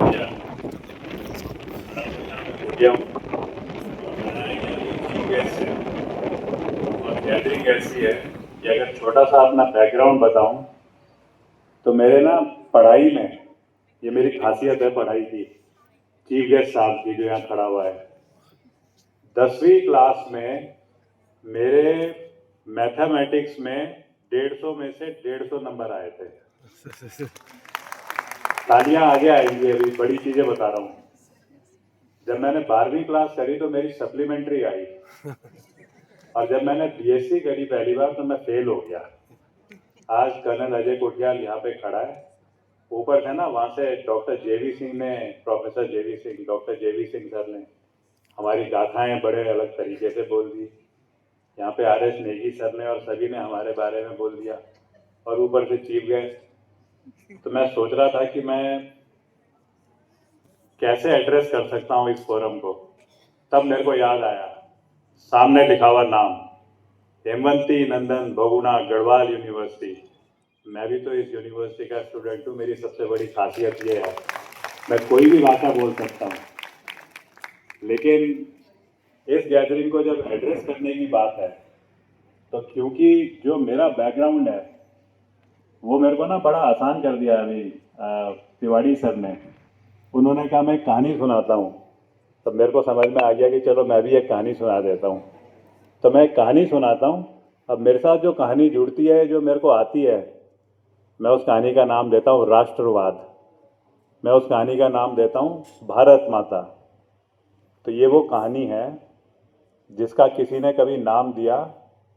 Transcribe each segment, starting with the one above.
या मीडियम कैसे और गैदरिंग ऐसी है कि अगर छोटा सा अपना बैकग्राउंड बताऊं तो मेरे ना पढ़ाई में ये मेरी खासियत है पढ़ाई की। चीफ गेस्ट साहब की जो यहाँ खड़ा हुआ है, 10वीं क्लास में मेरे मैथमेटिक्स में 150 में से 150 नंबर आए थे। तालियां आगे आएंगी, अभी बड़ी चीजें बता रहा हूँ। जब मैंने 12वीं क्लास करी तो मेरी सप्लीमेंट्री आई, और जब मैंने बीएससी करी पहली बार तो मैं फेल हो गया। आज कर्नल अजय कोटियाल यहाँ पे खड़ा है, ऊपर से ना वहाँ से डॉक्टर जेवी सिंह ने, प्रोफेसर जेवी सिंह, डॉक्टर जेवी सिंह सर ने हमारी गाथाएं बड़े अलग तरीके से बोल दी। यहाँ पे आर एस नेगी सर ने और सभी ने हमारे बारे में बोल दिया, और ऊपर से चीफ गेस्ट। तो मैं सोच रहा था कि मैं कैसे एड्रेस कर सकता हूँ इस फोरम को। तब मेरे को याद आया, सामने लिखा हुआ नाम हेमवंती नंदन बहुगुणा गढ़वाल यूनिवर्सिटी। मैं भी तो इस यूनिवर्सिटी का स्टूडेंट हूँ। मेरी सबसे बड़ी खासियत ये है, मैं कोई भी भाषा बोल सकता हूँ, लेकिन इस गैदरिंग को जब एड्रेस करने की बात है तो क्योंकि जो मेरा बैकग्राउंड है वो मेरे को ना बड़ा आसान कर दिया अभी तिवाड़ी सर ने। उन्होंने कहा मैं कहानी सुनाता हूँ, तो मेरे को समझ में आ गया कि चलो मैं भी एक कहानी सुना देता हूँ। तो मैं एक कहानी सुनाता हूँ। अब मेरे साथ जो कहानी जुड़ती है, जो मेरे को आती है, मैं उस कहानी का नाम देता हूँ राष्ट्रवाद। मैं उस कहानी का नाम देता हूँ भारत माता। तो ये वो कहानी है जिसका किसी ने कभी नाम दिया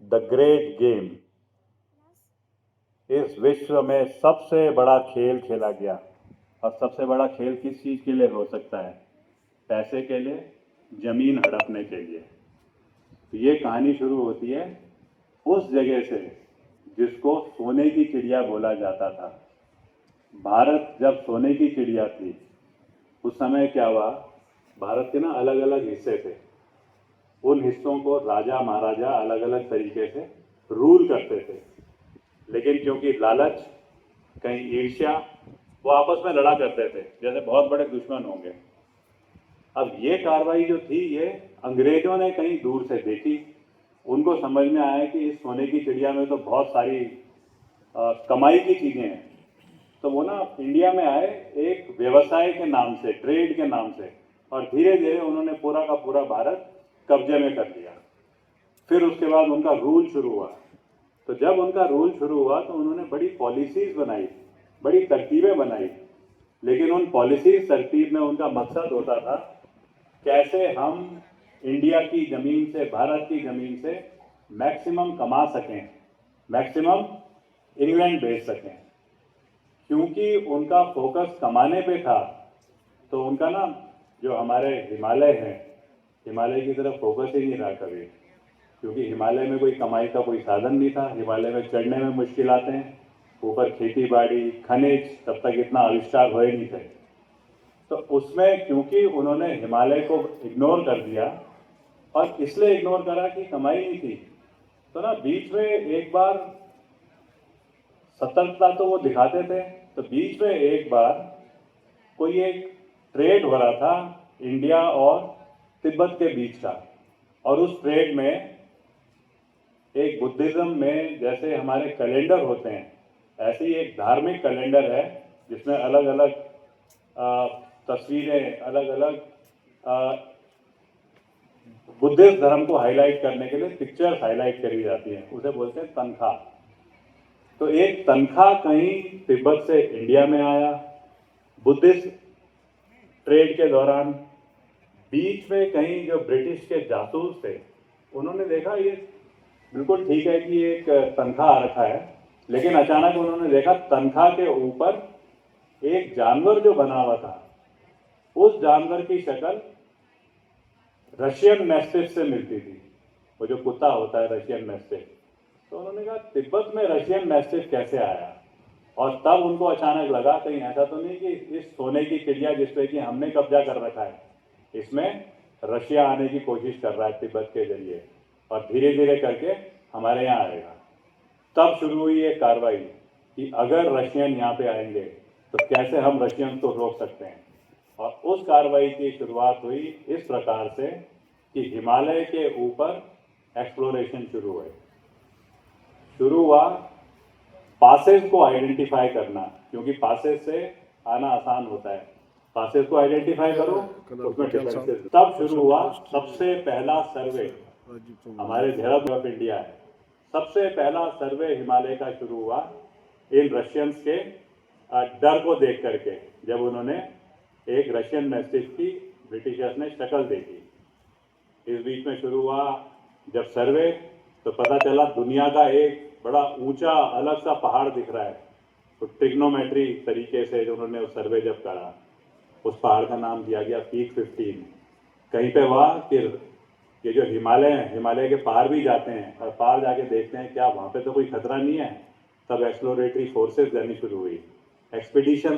द ग्रेट गेम। इस विश्व में सबसे बड़ा खेल खेला गया, और सबसे बड़ा खेल किस चीज़ के लिए हो सकता है? पैसे के लिए, जमीन हड़पने के लिए। तो ये कहानी शुरू होती है उस जगह से जिसको सोने की चिड़िया बोला जाता था। भारत जब सोने की चिड़िया थी, उस समय क्या हुआ, भारत के ना अलग अलग हिस्से थे। उन हिस्सों को राजा महाराजा अलग अलग तरीके से रूल करते थे, लेकिन क्योंकि लालच, कहीं ईर्ष्या, वो आपस में लड़ा करते थे जैसे बहुत बड़े दुश्मन होंगे। अब ये कार्रवाई जो थी ये अंग्रेजों ने कहीं दूर से देखी। उनको समझ में आया कि इस सोने की चिड़िया में तो बहुत सारी कमाई की चीज़ें हैं। तो वो ना इंडिया में आए एक व्यवसाय के नाम से, ट्रेड के नाम से, और धीरे धीरे उन्होंने पूरा का पूरा भारत कब्जे में कर लिया। फिर उसके बाद उनका रूल शुरू हुआ। तो जब उनका रूल शुरू हुआ तो उन्होंने बड़ी पॉलिसीज बनाई, बड़ी तरकीबें बनाई, लेकिन उन पॉलिसीज तरतीब में उनका मकसद होता था कैसे हम इंडिया की ज़मीन से, भारत की ज़मीन से मैक्सिमम कमा सकें, मैक्सिमम इंग्लैंड भेज सकें। क्योंकि उनका फोकस कमाने पे था, तो उनका ना जो हमारे हिमालय है, हिमालय की तरफ फोकस ही नहीं रहा कभी। क्योंकि हिमालय में कोई कमाई का कोई साधन नहीं था, हिमालय में चढ़ने में मुश्किलातें हैं, ऊपर खेती बाड़ी, खनिज तब तक इतना आविष्कार हुए नहीं थे। तो उसमें क्योंकि उन्होंने हिमालय को इग्नोर कर दिया, और इसलिए इग्नोर करा कि कमाई नहीं थी, तो ना बीच में एक बार सतर्कता तो वो दिखाते थे। तो बीच में एक बार कोई एक ट्रेड हो रहा था इंडिया और तिब्बत के बीच का, और उस ट्रेड में एक बुद्धिज्म में जैसे हमारे कैलेंडर होते हैं, ऐसे ही एक धार्मिक कैलेंडर है जिसमें अलग अलग तस्वीरें, अलग अलग बुद्धिस्ट धर्म को हाईलाइट करने के लिए पिक्चर्स हाईलाइट करी जाती हैं, उसे बोलते हैं तनखा। तो एक तनखा कहीं तिब्बत से इंडिया में आया बुद्धिस्ट ट्रेड के दौरान। बीच में कहीं जो ब्रिटिश के जासूस थे, उन्होंने देखा ये बिल्कुल ठीक है कि एक तनखा आ रखा है, लेकिन अचानक उन्होंने देखा तनखा के ऊपर एक जानवर जो बना हुआ था, उस जानवर की शक्ल रशियन मैस्टिफ से मिलती थी। वो जो कुत्ता होता है रशियन मैस्टिफ। तो उन्होंने कहा तिब्बत में रशियन मैस्टिफ कैसे आया? और तब उनको अचानक लगा कहीं ऐसा तो नहीं कि इस सोने की चिड़िया जिसपे कि हमने कब्जा कर रखा है, इसमें रशिया आने की कोशिश कर रहा है तिब्बत के जरिए, और धीरे धीरे करके हमारे यहाँ आएगा। तब शुरू हुई एक कार्रवाई कि अगर रशियन यहाँ पे आएंगे तो कैसे हम रशियन को रोक सकते हैं। और उस कार्रवाई की शुरुआत हुई इस प्रकार से कि हिमालय के ऊपर एक्सप्लोरेशन शुरू हुआ पासेस को आइडेंटिफाई करना, क्योंकि पासेस से आना आसान होता है। पासेस को आइडेंटिफाई करो, उसमें डिफरेंसेस तब शुरू हुआ। सबसे पहला सर्वे हमारे देहरादून ऑफ इंडिया है, सबसे पहला सर्वे हिमालय का शुरू हुआ इन रशियंस के डर को देख करके, जब उन्होंने एक रशियन मैस्टिफ की ब्रिटिशर्स ने शक्ल देखी। इस बीच में शुरू हुआ जब सर्वे, तो पता चला दुनिया का एक बड़ा ऊंचा अलग सा पहाड़ दिख रहा है। तो ट्रिग्नोमेट्री तरीके से जो उन्होंने उस सर्वे जब करा, उस पहाड़ का नाम दिया गया पीक 15। कहीं पे हुआ कि ये जो हिमालय है, हिमालय के पार भी जाते हैं और पार जाके देखते हैं क्या वहाँ पे तो कोई खतरा नहीं है। तब एक्सप्लोरेटरी फोर्सेस जानी शुरू हुई, एक्सपीडिशन